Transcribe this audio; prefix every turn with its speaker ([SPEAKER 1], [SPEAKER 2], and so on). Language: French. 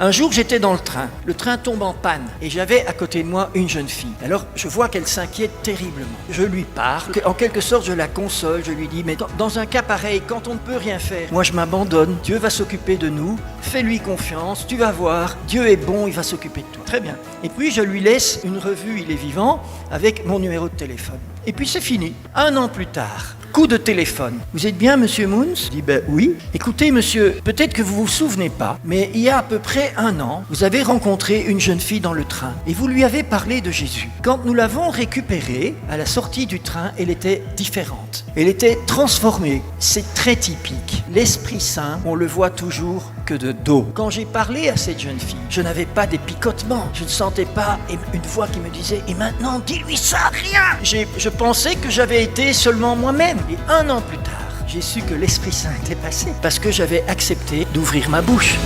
[SPEAKER 1] Un jour, j'étais dans le train tombe en panne et j'avais à côté de moi une jeune fille. Alors, je vois qu'elle s'inquiète terriblement. Je lui parle, en quelque sorte, je la console, je lui dis, mais dans un cas pareil, quand on ne peut rien faire, moi je m'abandonne, Dieu va s'occuper de nous, fais-lui confiance, tu vas voir, Dieu est bon, il va s'occuper de toi. Très bien. Et puis, je lui laisse une revue, il est vivant, avec mon numéro de téléphone. Et puis, c'est fini. 1 an plus tard. Coup de téléphone. Vous êtes bien, monsieur Moons ? Je dis, oui. Écoutez, monsieur, peut-être que vous vous souvenez pas, mais il y a à peu près 1 an, vous avez rencontré une jeune fille dans le train et vous lui avez parlé de Jésus. Quand nous l'avons récupérée, à la sortie du train, elle était différente. Elle était transformée. C'est très typique. L'Esprit Saint, on le voit toujours que de dos. Quand j'ai parlé à cette jeune fille, je n'avais pas des picotements. Je ne sentais pas une voix qui me disait « Et maintenant, dis-lui ça, rien !» Je pensais que j'avais été seulement moi-même. Et 1 an plus tard, j'ai su que l'Esprit Saint était passé parce que j'avais accepté d'ouvrir ma bouche.